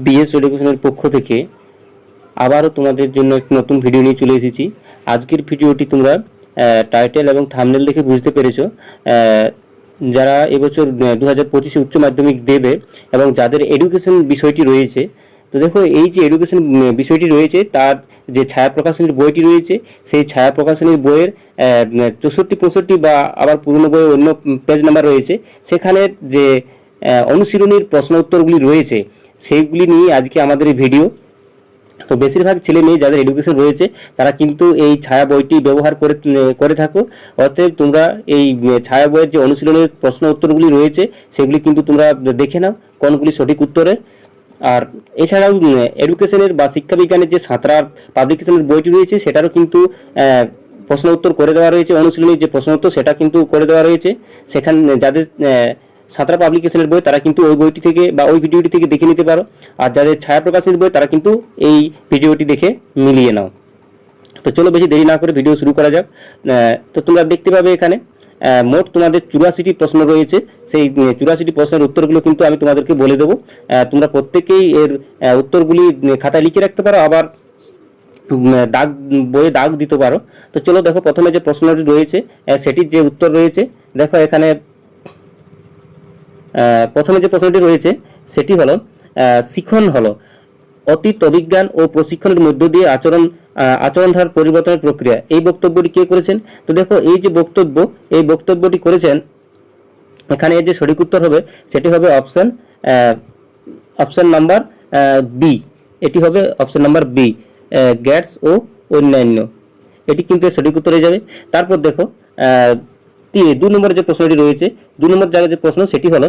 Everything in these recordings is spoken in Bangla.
বিএস এডুকেশনের পক্ষ থেকে আবারও তোমাদের জন্য একটি নতুন ভিডিও নিয়ে চলে এসেছি। আজকের ভিডিওটি তোমরা টাইটেল এবং থাম্বনেল দেখে বুঝতে পেরেছো। যারা এবছর 2025 উচ্চ মাধ্যমিক দেবে এবং যাদের এডুকেশন বিষয়টি রয়েছে, তো দেখো এই যে এডুকেশন বিষয়টি রয়েছে তার যে ছায়া প্রকাশনীর বইটি রয়েছে, সেই ছায়া প্রকাশনীর বইয়ের 64, 65 বা আবার পুরনো বইয়ে অন্য পেজ নাম্বার রয়েছে, সেখানে যে অনুশীলনীর প্রশ্ন উত্তরগুলি রয়েছে সেইগুলি নিয়ে আজকে আমাদের এই ভিডিও। তো বেশিরভাগ ছেলে মেয়ে যাদের এডুকেশন রয়েছে তারা কিন্তু এই ছায়া বইটি ব্যবহার করে থাকো। অতএব তোমরা এই ছায়া বইয়ের যে অনুশীলনের প্রশ্ন উত্তরগুলি রয়েছে সেগুলি কিন্তু তোমরা দেখে নাও কোনগুলি সঠিক উত্তরের। আর এছাড়াও এডুকেশনের বা শিক্ষাবিজ্ঞানের যে সাঁতরার পাবলিকেশনের বইটি রয়েছে সেটারও কিন্তু প্রশ্ন উত্তর করে দেওয়া রয়েছে, অনুশীলনীর যে প্রশ্ন উত্তর সেটা কিন্তু করে দেওয়া রয়েছে। সেখানে যাদের সাঁতরা পাবলিকেশনের বই তারা কিন্তু ওই বইটি থেকে বা ওই ভিডিওটি থেকে দেখে নিতে পারো, আর যাদের ছায়া প্রকাশনের বই তারা কিন্তু এই ভিডিওটি দেখে মিলিয়ে নাও। তো চলো বেশি দেরি না করে ভিডিও শুরু করা যাক। তো তোমরা দেখতে পাবে এখানে মোট তোমাদের 84টি প্রশ্ন রয়েছে। সেই 84টি প্রশ্নের উত্তরগুলো কিন্তু আমি তোমাদেরকে বলে দেবো। তোমরা প্রত্যেকেই এর উত্তরগুলি খাতায় লিখে রাখতে পারো, আবার দাগ বইয়ে দাগ দিতে পারো। তো চলো দেখো প্রথমে যে প্রশ্নটি রয়েছে সেটির যে উত্তর রয়েছে, দেখো এখানে প্রথমে যে প্রশ্নটি রয়েছে সেটি হলো শিখন হলো অতীত অভিজ্ঞান ও প্রশিক্ষণের মধ্য দিয়ে আচরণধার পরিবর্তনের প্রক্রিয়া। এই বক্তব্যটি কে করেছেন? তো দেখো এই যে এই বক্তব্যটি করেছেন, এখানে এর যে সঠিক উত্তর হবে সেটি হবে অপশন নাম্বার বি। এটি হবে অপশন নাম্বার বি, গ্যাটস ও অন্যান্য। এটি কিন্তু সঠিক উত্তর হয়ে যাবে। তারপর দেখো 2 নম্বরের যে প্রশ্নটি রয়েছে, 2 নম্বর জায়গায় যে প্রশ্ন সেটি হলো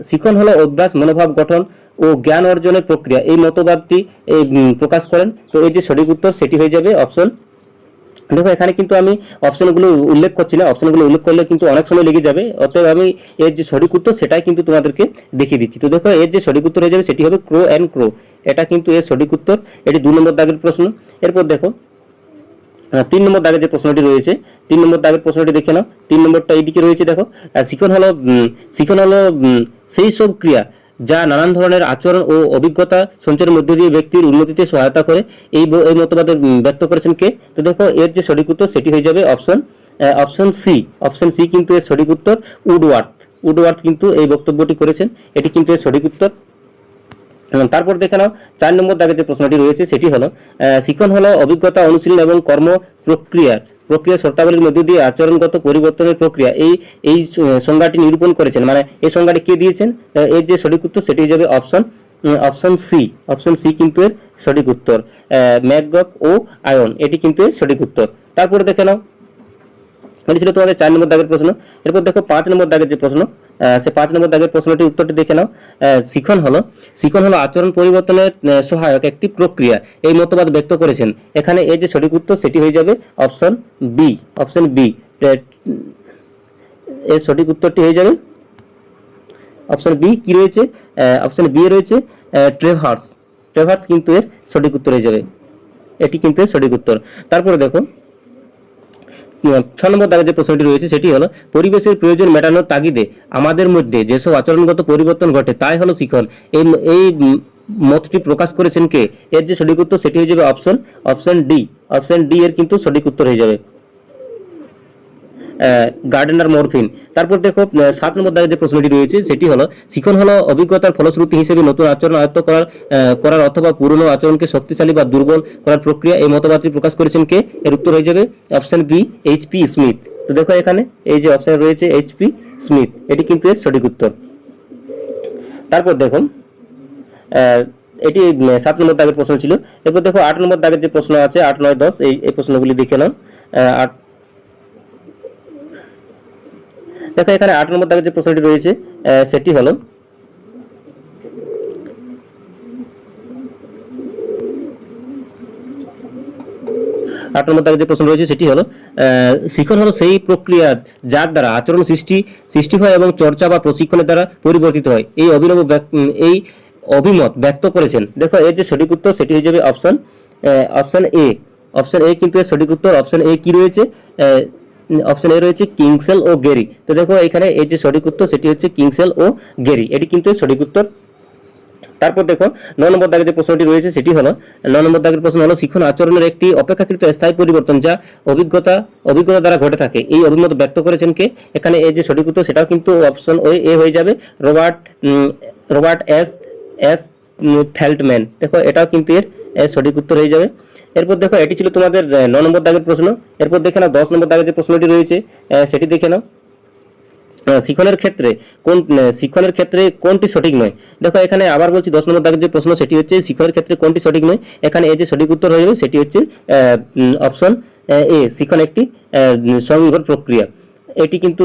শিখন হলো অভ্যাস, মনোভাব গঠন ও জ্ঞান অর্জনের প্রক্রিয়া। এই মতবাদটি প্রকাশ করেন। তো এই যে সঠিক উত্তর সেটি হয়ে যাবে অপশন। দেখো এখানে কিন্তু আমি অপশনগুলো উল্লেখ করছি না, অপশনগুলো উল্লেখ করলে কিন্তু অনেক সময় লেগে যাবে। অতএব আমি এর যে সঠিক উত্তর সেটাই কিন্তু তোমাদেরকে দেখিয়ে দিচ্ছি। তো দেখো এর যে সঠিক উত্তর হয়ে যাবে সেটি হবে ক্রো অ্যান্ড ক্রো। এটা কিন্তু এর সঠিক উত্তর। এটি 2 নম্বর দাগের প্রশ্ন। এরপর দেখো 3 নম্বর দাগের যে প্রশ্নটি রয়েছে, 3 নম্বর দাগের প্রশ্নটি দেখে নাও। 3 নম্বরটা এইদিকে রয়েছে। দেখো শিখন হলো সেই সব ক্রিয়া যা নানান ধরনের আচরণ ও অভিজ্ঞতা সঞ্চয়ের মধ্যে দিয়ে ব্যক্তির উন্নতিতে সহায়তা করে। এই মতবাদ ব্যক্ত করেছেন কে? তো দেখো এর যে সঠিক উত্তর সেটি হয়ে যাবে অপশন সি। অপশন সি কিন্তু এর সঠিক উত্তর। উডওয়ার্থ কিন্তু এই বক্তব্যটি করেছেন। এটি কিন্তু এর সঠিক উত্তর। তারপর দেখে নাও 4 নম্বর দাগে যে প্রশ্নটি রয়েছে সেটি হলো শিখন হলো অভিজ্ঞতা, অনুশীলন এবং কর্ম প্রক্রিয়া শর্তাবলীর মধ্যে দিয়ে আচরণগত পরিবর্তনের প্রক্রিয়া। এই সংজ্ঞাটি নিরূপণ করেছেন, মানে এই সংজ্ঞাটি কে দিয়েছেন? এর যে সঠিক উত্তর সেটি যাবে অপশন সি। অপশন সি কিন্তু এর সঠিক উত্তর। ম্যাকগক ও আয়ন, এটি কিন্তু এর সঠিক উত্তর। তারপরে দেখে নাও, এটি ছিল তোমাদের 4 নম্বর দাগের প্রশ্ন। এরপর দেখো 5 নম্বর দাগের যে প্রশ্ন, সে 5 নম্বর দাগের প্রশ্নটির উত্তরটি দেখে নাও। শিখন হলো আচরণ পরিবর্তনের সহায়ক একটি প্রক্রিয়া। এই মতবাদ ব্যক্ত করেছেন। এখানে এই যে সঠিক উত্তর সেটি হয়ে যাবে অপশন বি। এর সঠিক উত্তরটি হয়ে যাবে অপশন বি। কি রয়েছে? অপশন বি রয়েছে ট্রেভার্স কিন্তু এর সঠিক উত্তর হয়ে যাবে। এটি কিন্তু এর সঠিক উত্তর। তারপরে দেখো 6 নম্বর দাগে যে প্রশ্নটি রয়েছে সেটি হলো পরিবেশের প্রয়োজন মেটানোর তাগিদে আমাদের মধ্যে যেসব আচরণগত পরিবর্তন ঘটে তাই হলো শিখন। এই মতটি প্রকাশ করেছেন কে? এর যে সঠিক উত্তর সেটি হয়ে যাবে অপশন ডি। অপশন ডি এর কিন্তু সঠিক উত্তর হয়ে যাবে গার্ডেনার মরফিন। তারপর দেখো 7 নম্বর দাগে যে প্রশ্নটি রয়েছে সেটি হলো শিখন হলো অভিজ্ঞতার ফলশ্রুতি হিসেবে নতুন আচরণ আয়ত্ত করার অথবা পুরনো আচরণকে শক্তিশালী বা দুর্বল করার প্রক্রিয়া। এই মতবাদটি প্রকাশ করেছেন কে? এর উত্তর হয়ে যাবে অপশন বি, এইচপি স্মিথ। তো দেখো এখানে এই যে অপশন রয়েছে এইচপি স্মিথ, এটি কিন্তু এর সঠিক উত্তর। তারপর দেখো এটি 7 নম্বর দাগের প্রশ্ন ছিল। এরপর দেখো 8 নম্বর দাগের যে প্রশ্ন আছে, 8, 9, 10 এই প্রশ্নগুলি দেখে নাও। দেখো এখানে 8 নম্বর দাগের যে প্রশ্নটি রয়েছে সেটি হলো 8 নম্বর দাগের যে প্রশ্ন রয়েছে সেটি হলো শিখন হলো সেই প্রক্রিয়া যার দ্বারা আচরণ সৃষ্টি হয় এবং চর্চা বা প্রশিক্ষণের দ্বারা পরিবর্তিত হয়। এই অভিমত ব্যক্ত করেছেন। দেখো এর যে সঠিক উত্তর সেটি হয়ে যাবে অপশন এ। অপশন এ কিন্তু এর সঠিক উত্তর। অপশন এ কি রয়েছে? অপশন এ রয়েছে কিংসেল ও গেরি। তো দেখো এখানে এই যে সঠিক উত্তর সেটি হচ্ছে কিংসেল ও গেরি, এটি কিন্তু সঠিক উত্তর। তারপর দেখো 9 নম্বর দাগে যে প্রশ্নটি রয়েছে সেটি হলো 9 নম্বর দাগের প্রশ্ন হলো শিখন আচরণের একটি অপেক্ষাকৃত স্থায়ী পরিবর্তন যা অভিজ্ঞতা দ্বারা ঘটে থাকে, এই অভিমত ব্যক্ত করেছেন কে? এখানে এই যে সঠিক উত্তর সেটাও কিন্তু অপশন এ হয়ে যাবে, রবার্ট এস ফেল্টম্যান। দেখো এটাও কিন্তু এর সঠিক উত্তর হয়ে যাবে। এরপর দেখো এটি ছিল তোমাদের 9 নম্বর দাগের প্রশ্ন। এরপর দেখে নাও 10 নম্বর দাগের যে প্রশ্নটি রয়েছে সেটি দেখে নাও। শিখনের ক্ষেত্রে কোনটি সঠিক নয়? দেখো এখানে আবার বলছি 10 নম্বর দাগের যে প্রশ্ন সেটি হচ্ছে শিখনের ক্ষেত্রে কোনটি সঠিক নয়। এখানে এই যে সঠিক উত্তর হয়ে যাবে সেটি হচ্ছে অপশন এ, শিখন একটি স্বনির্ভর প্রক্রিয়া। এটি কিন্তু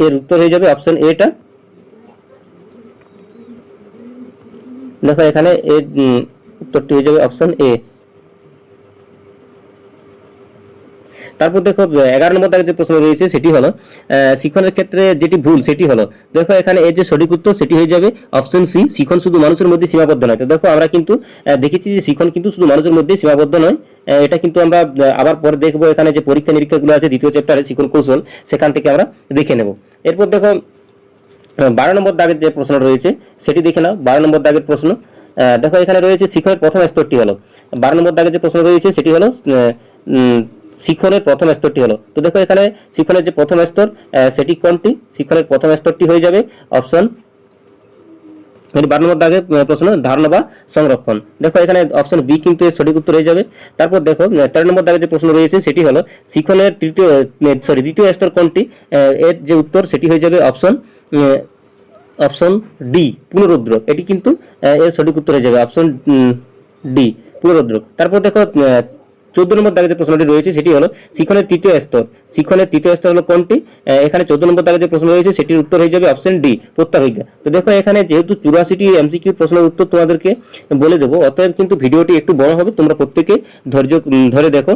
এর উত্তর হয়ে যাবে অপশন এটা। দেখো এখানে এর উত্তরটি হয়ে যাবে অপশন এ। তারপর দেখো 11 নম্বর দাগের যে প্রশ্ন রয়েছে সেটি হলো শিখনের ক্ষেত্রে যেটি ভুল সেটি হলো, দেখো এখানে এর যে সঠিক উত্তর সেটি হয়ে যাবে অপশন সি, শিখন শুধু মানুষের মধ্যে সীমাবদ্ধ নয়। তো দেখো আমরা কিন্তু দেখেছি যে শিখন কিন্তু শুধু মানুষের মধ্যেই সীমাবদ্ধ নয়, এটা কিন্তু আমরা আবার পরে দেখবো। এখানে যে পরীক্ষা নিরীক্ষাগুলো আছে দ্বিতীয় চ্যাপ্টারে শিখন কৌশল, সেখান থেকে আমরা দেখে নেব। এরপর দেখো 12 নম্বর দাগের যে প্রশ্ন রয়েছে সেটি দেখে নাও। 12 নম্বর দাগের প্রশ্ন দেখো এখানে রয়েছে শিখনের প্রথম স্তরটি হলো, 12 নম্বর দাগের যে প্রশ্ন রয়েছে সেটি হলো শিখনের প্রথম স্তরটি হলো। তো দেখো এখানে শিখনের যে প্রথম স্তর সেটি কোনটি? শিখনের প্রথম স্তরটি হয়ে যাবে অপশন 12 নম্বর দাগের প্রশ্ন ধারণা বা সংরক্ষণ। দেখো এখানে অপশন বি কিন্তু এর সঠিক উত্তর হয়ে যাবে। তারপর দেখো 13 নম্বর দাগের যে প্রশ্ন রয়েছে সেটি হলো শিখনের দ্বিতীয় স্তর কোনটি? এর যে উত্তর সেটি হয়ে যাবে অপশন ডি, পুনরুদ্যোগ। এটি কিন্তু এর সঠিক উত্তর হয়ে যাবে অপশন ডি, পুনরুদ্যোগ। তারপর দেখো 14 নম্বর দাগে যে প্রশ্নটি রয়েছে সেটি হলো শিখনের তৃতীয় স্তর হলো কোনটি? এখানে 14 নম্বর দাগে যে প্রশ্ন রয়েছে সেটির উত্তর হয়ে যাবে অপশন ডি, প্রত্যাভিজ্ঞা। তো দেখো এখানে যেহেতু 84টি এমসিকিউ প্রশ্নের উত্তর তোমাদেরকে বলে দেবো, অতএব কিন্তু ভিডিওটি একটু বড় হবে, তোমরা প্রত্যেকে ধৈর্য ধরে দেখো,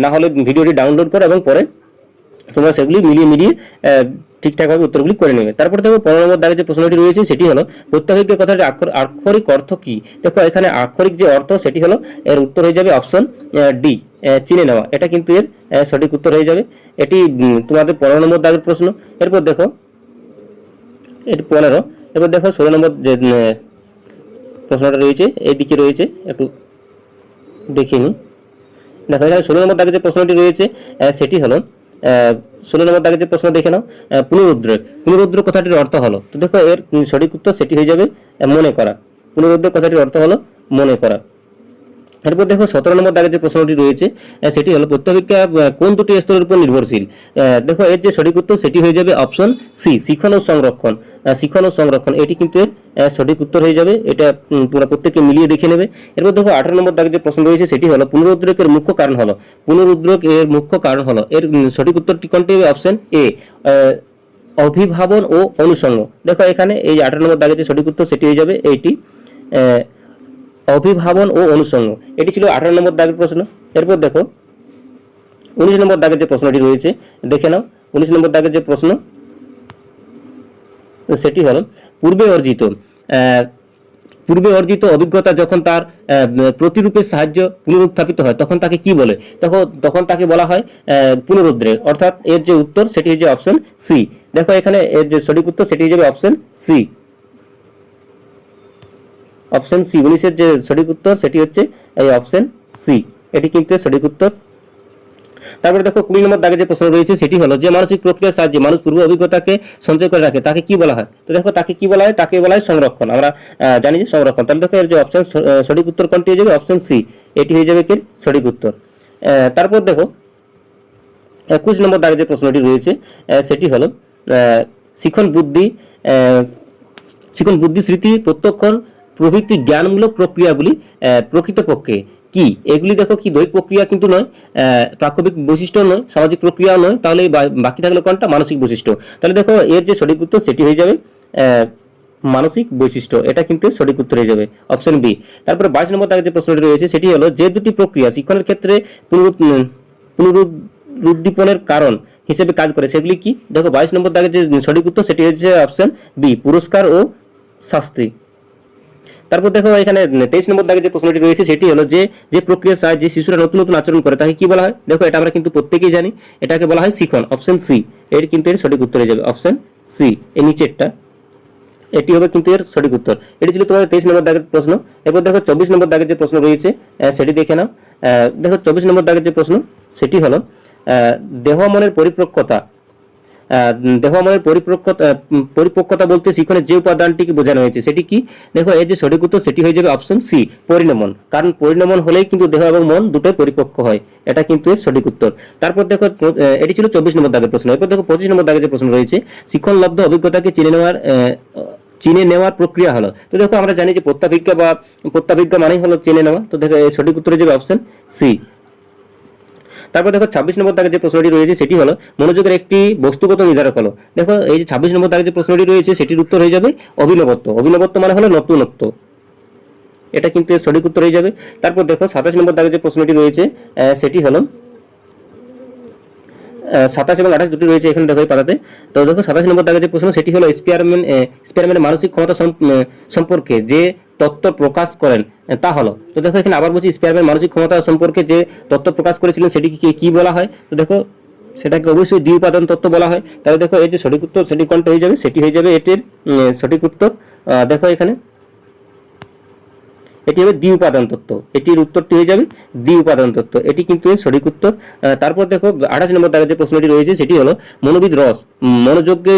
না হলে ভিডিওটি ডাউনলোড করো এবং পরে তোমরা সেগুলি মিলিয়ে ঠিকঠাকভাবে উত্তরগুলি করে নেবে। তারপর দেখো 15 নম্বর দাগে যে প্রশ্নটি রয়েছে সেটি হলো প্রত্যাভিজ্ঞ কথাটির আক্ষরিক অর্থ কি? দেখো এখানে আক্ষরিক যে অর্থ সেটি হলো এর উত্তর হয়ে যাবে অপশন ডি, চিনে নেওয়া। এটা কিন্তু এর সঠিক উত্তর হয়ে যাবে। এটি তোমাদের 15 নম্বর দাগের প্রশ্ন। এরপর দেখো এটি 15। এরপর দেখো 16 নম্বর যে প্রশ্নটা রয়েছে এইদিকে রয়েছে, একটু দেখে নিই। দেখো এখানে 16 নম্বর দাগে যে প্রশ্নটি রয়েছে সেটি হলো 16 নম্বর দাগে যে প্রশ্ন দেখে নাও, পুনরুদ্যোগ কথাটির অর্থ হলো। তো দেখো এর সঠিক উত্তর সেটি হয়ে যাবে মনে করা। পুনরুদ্যোগ কথাটির অর্থ হলো মনে করা। এরপর দেখো 17 নম্বর দাগে যে প্রশ্নটি রয়েছে সেটি হলো প্রত্যাভিজ্ঞা কোন দুটি স্তরের উপর নির্ভরশীল? দেখো এর যে সঠিক উত্তর সেটি হয়ে যাবে অপশন সি, শিখন ও সংরক্ষণ। এটি কিন্তু এর সঠিক উত্তর হয়ে যাবে। এটা তোমরা প্রত্যেককে মিলিয়ে দেখে নেবে। এরপর দেখো 18 নম্বর দাগে যে প্রশ্ন রয়েছে সেটি হলো পুনরুদ্যোগের মুখ্য কারণ হলো। এর সঠিক উত্তরটি কোনটি? অপশন এ, অভিভাবন ও অনুষঙ্গ। দেখো এখানে এই 18 নম্বর দাগে যে সঠিক উত্তর সেটি হয়ে যাবে এইটি, অভিভাবন ও অনুষঙ্গ। এটি ছিল 18 নম্বর দাগের প্রশ্ন। এরপর দেখো 19 নম্বর দাগের যে প্রশ্নটি রয়েছে দেখে নাও। 19 নম্বর দাগের যে প্রশ্ন সেটি হলো পূর্বে অর্জিত অভিজ্ঞতা যখন তার প্রতিরূপের সাহায্যে পুনরুত্থাপিত হয় তখন তাকে কি বলে? তখন তাকে বলা হয় পুনরুদ্রেক। অর্থাৎ এর যে উত্তর সেটি হচ্ছে অপশন সি। দেখো এখানে এর যে সঠিক উত্তর সেটি হয়ে যাবে অপশন সি। 19-এর যে সঠিক উত্তর সেটি হচ্ছে এই অপশন সি। এটি কিন্তু সঠিক উত্তর। তারপরে দেখো 20 নম্বর দাগে যে প্রশ্ন রয়েছে সেটি হলো যে মানসিক প্রক্রিয়ার সাহায্যে মানুষ পূর্ব অভিজ্ঞতাকে সঞ্চয় করে রাখে তাকে কি বলা হয়? তো দেখো তাকে কি বলা হয়? তাকে বলা হয় সংরক্ষণ। আমরা জানি যে সংরক্ষণ। তাহলে দেখো এর যে অপশন সঠিক উত্তর কোনটি হয়ে যাবে? অপশন সি, এটি হয়ে যাবে কি সঠিক উত্তর। তারপর দেখো 21 নম্বর দাগে যে প্রশ্নটি রয়েছে সেটি হলো শিখন বুদ্ধি স্মৃতি প্রত্যক্ষণ প্রভৃতি জ্ঞানমূলক প্রক্রিয়াগুলি প্রকৃতপক্ষে কি? এগুলি দেখো কি দৈহিক প্রক্রিয়া কিন্তু নয়, প্রাকৃতিক বৈশিষ্ট্য নয়, সামাজিক প্রক্রিয়া নয়, তাহলে বাকি থাকলো কোনটা? মানসিক বৈশিষ্ট্য। তাহলে দেখো এর যে সঠিক উত্তর সেটি হয়ে যাবে মানসিক বৈশিষ্ট্য। এটা কিন্তু সঠিক উত্তর হয়ে যাবে অপশন বি। তারপরে 22 নম্বর দাগে যে প্রশ্নটি রয়েছে সেটি হলো যে দুটি প্রক্রিয়া শিক্ষণের ক্ষেত্রে পুনরুদ্দীপনের কারণ হিসেবে কাজ করে সেগুলি কি? দেখো 22 নম্বর দাগে যে সঠিক উত্তর সেটি হচ্ছে অপশন বি, পুরস্কার ও শাস্তি। তারপর দেখো এখানে 23 নম্বর দাগে যে প্রশ্নটি রয়েছে সেটি হলো যে প্রক্রিয়ার সাহায্যে শিশুরা নতুন আচরণ করে তাকে কি বলা হয়? দেখো এটা আমরা কিন্তু প্রত্যেকেই জানি, এটাকে বলা হয় শিখন। অপশন সি, এর কিন্তু এর সঠিক উত্তর হয়ে যাবে অপশন সি, এই নিচেরটা। এটি হবে কিন্তু এর সঠিক উত্তর। এটি ছিল তোমাদের 23 নম্বর দাগের প্রশ্ন। এরপর দেখো 24 নম্বর দাগের যে প্রশ্ন রয়েছে সেটি দেখে নাও। দেখো 24 নম্বর দাগের যে প্রশ্ন সেটি হলো দেহ মনের পরিপক্কতা। দেহ মনের পরিপক্কতা বলতে শিখনের যে উপাদানটিকে বোঝানো হয়েছে সেটি কি? দেখো এর যে সঠিক উত্তর সেটি হয়ে যাবে অপশন সি, পরিণমন। কারণ পরিণমন হলেই কিন্তু দেহ এবং মন দুটোই পরিপক্ক হয়, এটা কিন্তু এর সঠিক উত্তর। তারপর দেখো এটি ছিল 24 নম্বর দাগের প্রশ্ন। এরপর দেখো 25 নম্বর দাগের যে প্রশ্ন রয়েছে শিক্ষণলব্ধ অভিজ্ঞতাকে চিনে নেওয়ার প্রক্রিয়া হলো। তো দেখো আমরা জানি যে প্রত্যাভিজ্ঞা মানেই হলো চিনে নেওয়া। তো দেখো এই সঠিক উত্তর হয়ে যাবে অপশন সি। তারপর দেখো 26 নম্বর দাগে যে প্রশ্নটি রয়েছে সেটি হলো মনোযোগের একটি বস্তুগত নির্ধারক হলো। দেখো এই যে 26 নম্বর দাগে যে প্রশ্নটি রয়েছে সেটির উত্তর হয়ে যাবে অভিনবত্ব। অভিনবত্ব মানে হলো নতুনত্ব, এটা কিন্তু এর সঠিক উত্তর হয়ে যাবে। তারপর দেখো 27 নম্বর দাগে যে প্রশ্নটি রয়েছে সেটি হলো 27 এবং 28 দুটি রয়েছে এখানে দেখো এই পাতাতে। তো দেখো 27 নম্বর দাগে যে প্রশ্ন সেটি হলো স্পিয়ারম্যানের মানসিক ক্ষমতা সম্পর্কে যে তত্ত্ব প্রকাশ করেন তা হলো। তো দেখো এখানে আবার বলছি স্পিয়ারম্যান মানসিক ক্ষমতা সম্পর্কে যে তত্ত্ব প্রকাশ করেছিলেন সেটি কি বলা হয়? তো দেখো সেটাকে অবশ্যই দ্বি উপাদান তত্ত্ব বলা হয়। তাহলে দেখো এই যে সঠিক উত্তর সেটি কোনটা হয়ে যাবে? সেটি হয়ে যাবে এটির সঠিক উত্তর। দেখো এখানে এটি হবে দ্বি উপাদান তত্ত্ব, এটির উত্তরটি হয়ে যাবে দ্বি উপাদান তত্ত্ব, এটি কিন্তু এর সঠিক উত্তর। তারপর দেখো 28 নম্বর দাগে যে প্রশ্নটি রয়েছে সেটি হলো মনোবিদ রস মনোযোগকে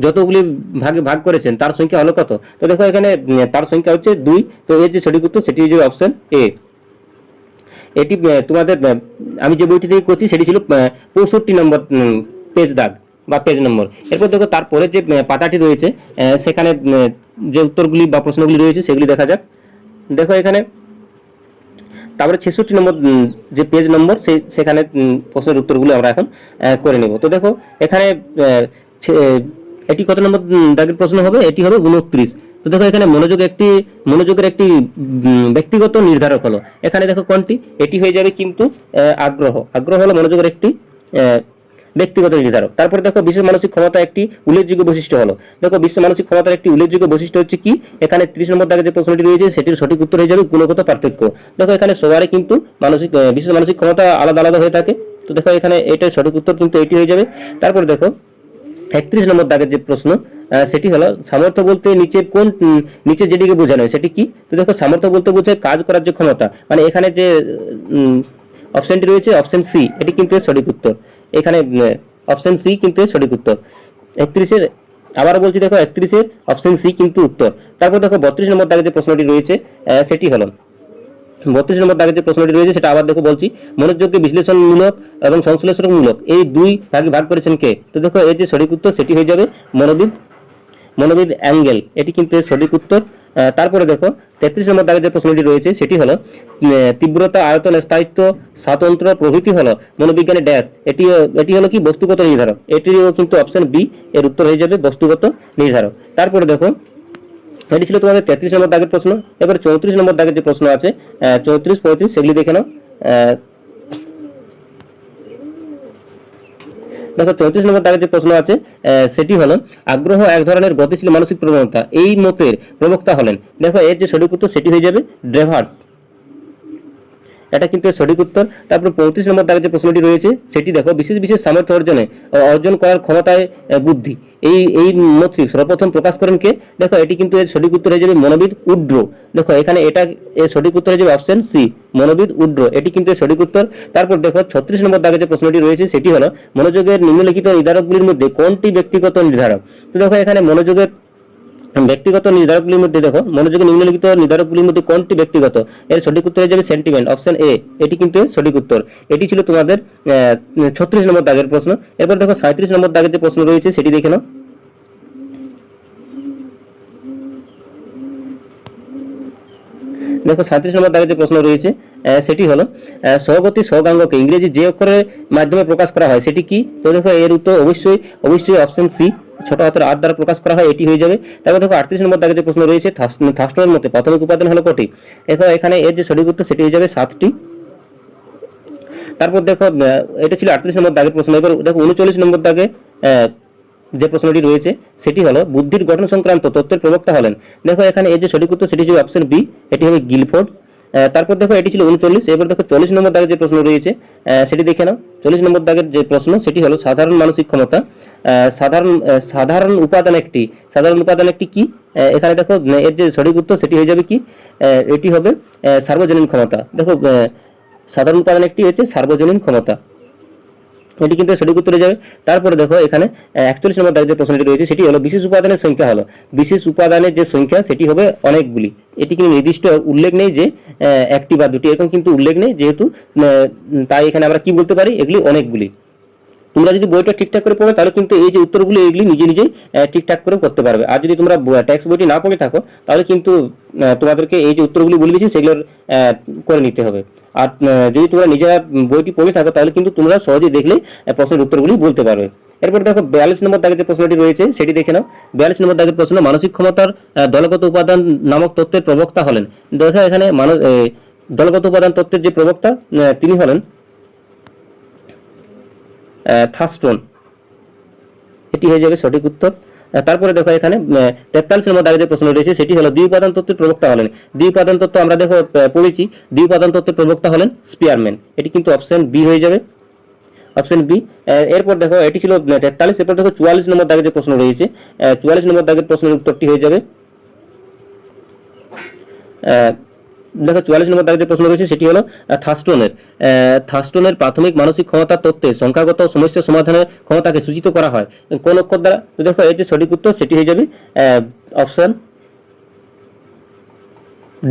যতগুলি ভাগে ভাগ করেছেন তার সংখ্যা হলো কত? তো দেখো এখানে তার সংখ্যা হচ্ছে 2। তো এর যে সঠিক উত্তর সেটি হয়ে যাবে অপশন এ। এটি তোমাদের আমি যে বইটি থেকে করছি সেটি ছিল 65 নম্বর পেজ দাগ বা পেজ নম্বর। এরপর দেখো তারপরে যে পাতাটি রয়েছে সেখানে যে উত্তরগুলি বা প্রশ্নগুলি রয়েছে সেগুলি দেখা যাক। দেখো এখানে তারপরে 66 নম্বর যে পেজ নম্বর সেখানে প্রশ্নের উত্তরগুলো আমরা এখন করে নেব। তো দেখো এখানে এটি কত নম্বর দাগের প্রশ্ন হবে? এটি হবে 29। তো দেখো এখানে মনোযোগের একটি ব্যক্তিগত নির্ধারক হলো। এখানে দেখো কোনটি? এটি হয়ে যাবে কিন্তু আগ্রহ হলো মনোযোগের একটি ব্যক্তিগত নির্ধারক। তারপরে দেখো বিশ্ব মানসিক ক্ষমতা একটি উল্লেখযোগ্য বৈশিষ্ট্য হলো। দেখো বিশ্ব মানসিক ক্ষমতার একটি উল্লেখযোগ্য বৈশিষ্ট্য হচ্ছে কি? এখানে 30 নম্বর দাগে যে প্রশ্নটি রয়েছে সেটির সঠিক উত্তর হয়ে যাবে গুণগত পার্থক্য। দেখো এখানে সবারই কিন্তু বিশ্ব মানসিক ক্ষমতা আলাদা আলাদা হয়ে থাকে। তো দেখো এখানে এটার সঠিক উত্তর কিন্তু এটি হয়ে যাবে। তারপর দেখো 31 নম্বর দাগের যে প্রশ্ন সেটি হলো সামর্থ্য বলতে নিচে যেটিকে বোঝানো হয় সেটি কি? তো দেখো সামর্থ্য বলতে বোঝায় কাজ করার যে ক্ষমতা, মানে এখানে যে অপশনটি রয়েছে অপশন সি, এটি কিন্তু সঠিক উত্তর। এখানে অপশন সি কিন্তু সঠিক উত্তর। 31-এর আবার বলছি দেখো 31-এর অপশন সি কিন্তু উত্তর। তারপর দেখো 32 নম্বর দাগে যে প্রশ্নটি রয়েছে সেটি হলো 32 নম্বর দাগে যে প্রশ্নটি রয়েছে সেটা আবার দেখো বলছি মনোযোগকে বিশ্লেষণমূলক এবং সংশ্লেষণমূলক এই দুই ভাগে ভাগ করেছেন কে? তো দেখো এর যে সঠিক উত্তর সেটি হয়ে যাবে মনোবিদ অ্যাঙ্গেল, এটি কিন্তু সঠিক উত্তর। তারপরে দেখো 33 নম্বর দাগে যে প্রশ্নটি রয়েছে সেটি হলো তীব্রতা, আয়তন, স্থায়িত্ব, স্বাতন্ত্র প্রভৃতি হলো মনোবিজ্ঞানের ড্যাশ। এটি হলো কি? বস্তুগত নির্ধারক। এটিও কিন্তু অপশন বি এর উত্তর হয়ে যাবে বস্তুগত নির্ধারক। তারপরে দেখো এটি ছিল তোমাদের 33 নম্বর দাগের প্রশ্ন। এবার 34 নম্বর দাগের যে প্রশ্ন আছে 34, 35 সেগুলি দেখে নাও। দেখো 34 নম্বর দাগের যে প্রশ্ন আছে সেটি হলো আগ্রহ এক ধরনের গতিশীল মানসিক প্রবণতা, এই মতের প্রবক্তা হলেন। দেখো এর যে সঠিক উত্তর সেটি হয়ে যাবে ড্রেভার্স, এটা কিন্তু সঠিক উত্তর। তারপর 35 নম্বর দাগে যে প্রশ্নটি রয়েছে সেটি দেখো বিশেষ সামর্থ্য অর্জন করার ক্ষমতায় বুদ্ধি, এই মতটি সর্বপ্রথম প্রকাশ করেন কে? দেখো এটি কিন্তু এর সঠিক উত্তর হয়ে যাবে মনোবিদ উড্রো। দেখো এখানে এটা এর সঠিক উত্তর হয়ে যাবে অপশন সি, মনোবিদ উড্রো, এটি কিন্তু এর সঠিক উত্তর। তারপর দেখো 36 নম্বর দাগে যে প্রশ্নটি রয়েছে সেটি হলো মনোযোগের নিম্নলিখিত নির্ধারকগুলির মধ্যে কোনটি ব্যক্তিগত নির্ধারক? তো দেখো এখানে মনোযোগের ব্যক্তিগত নির্ধারকগুলির মধ্যে দেখো মনোযোগের নিম্নলিখিত নির্ধারকগুলির মধ্যে কোনটি ব্যক্তিগত? এর সঠিক উত্তর হয়ে যাবে সেন্টিমেন্ট, অপশন এ, এটি কিন্তু সঠিক উত্তর। এটি ছিল তোমাদের 36 নম্বর দাগের প্রশ্ন। এরপর দেখো 37 নম্বর দাগের যে প্রশ্ন রয়েছে সেটি দেখে নাও। দেখো 37 নম্বর দাগে যে প্রশ্ন রয়েছে সেটি হলো স্বগতি স্বগাঙ্গকে ইংরেজি যে অক্ষরের মাধ্যমে প্রকাশ করা হয় সেটি কি? তো দেখো এর উত্তর অবশ্যই অপশন সি, ছোট হাতের আর দ্বারা প্রকাশ করা হয়, এটি হয়ে যাবে। তারপর দেখো 38 নম্বর দাগে যে প্রশ্ন রয়েছে থার্স্টনের মতে প্রাথমিক উপাদান হলো কটি? এখানে এর যে সঠিক উত্তর সেটি হয়ে যাবে 7টি। তারপর দেখো এটা ছিল 38 নম্বর দাগের প্রশ্ন। এবার দেখো 39 নম্বর দাগে যে প্রশ্নটি রয়েছে সেটি হলো বুদ্ধির গঠন সংক্রান্ত তত্ত্বের প্রবক্তা হলেন। দেখো এখানে এর যে সঠিক উত্তর সেটি হবে অপশন বি, এটি হবে গিলফোর্ড। তারপর দেখো এটি ছিল 39। এবার দেখো 40 নম্বর দাগের যে প্রশ্ন রয়েছে সেটি দেখে নাও। 40 নম্বর দাগের যে প্রশ্ন সেটি হলো সাধারণ মানসিক ক্ষমতা। সাধারণ উপাদান একটি কি? এখানে দেখো এর যে সঠিক উত্তর সেটি হয়ে যাবে কি, এটি হবে সার্বজনীন ক্ষমতা। দেখো সাধারণ উপাদান একটি হচ্ছে সার্বজনীন ক্ষমতা, এটি কিন্তু সঠিক উত্তরে যাবে। তারপরে দেখো এখানে 41 নম্বর দাগের যে প্রশ্নটি রয়েছে সেটি হলো বিশেষ উপাদানের সংখ্যা হলো, বিশেষ উপাদানের যে সংখ্যা সেটি হবে অনেকগুলি। এটি কিন্তু নির্দিষ্ট উল্লেখ নেই যে একটি বা দুটি, এরকম কিন্তু উল্লেখ নেই, যেহেতু তাই এখানে আমরা কি বলতে পারি, এগুলি অনেকগুলি। তোমরা যদি বইটা ঠিকঠাক করে পড়ো তাহলে কিন্তু এই যে উত্তরগুলো এগুলি নিজেই ঠিকঠাক করে করতে পারবে। আর যদি তোমরা টেক্সট বইটি না পড়ে থাকো তাহলে কিন্তু তোমাদেরকে এই যে উত্তরগুলি বলে দিয়েছি সেগুলোর করে নিতে হবে। আর যদি তোমরা নিজেরা বইটি পড়ে থাকো তাহলে কিন্তু তোমরা সহজেই দেখলে প্রশ্নের উত্তরগুলি বলতে পারবে। এরপর দেখো 42 নম্বর দাগের যে প্রশ্নটি রয়েছে সেটি দেখে নাও। 42 নম্বর দাগের প্রশ্ন, মানসিক ক্ষমতার দলগত উপাদান নামক তত্ত্বের প্রবক্তা হলেন। দেখো এখানে দলগত উপাদান তত্ত্বের যে প্রবক্তা তিনি হলেন থার্স্টন, এটি হয়ে যাবে সঠিক উত্তর। তারপরে দেখো এখানে 43 নম্বর দাগের যে প্রশ্ন রয়েছে সেটি হলো দ্বিউপাদান তত্ত্বের প্রবক্তা হলেন। দ্বিউপাদান তত্ত্ব আমরা দেখো পড়েছি, দ্বিউপাদান তত্ত্বের প্রবক্তা হলেন স্পিয়ারম্যান, এটি কিন্তু অপশন বি হয়ে যাবে, অপশন বি। এরপর দেখো এটি ছিল 43। এরপর দেখো 44 নম্বর দাগের যে প্রশ্ন রয়েছে, 44 নম্বর দাগের প্রশ্নের উত্তরটি হয়ে যাবে দেখো 44 নম্বর দাগের যে প্রশ্ন রয়েছে সেটি হলো থার্স্টনের প্রাথমিক মানসিক ক্ষমতার তত্ত্বে সংখ্যাগত সমস্যা সমাধানের ক্ষমতাকে সূচিত করা হয় কোন অক্ষর দ্বারা? তো দেখো এর যে সঠিক উত্তর সেটি হয়ে যাবে অপশন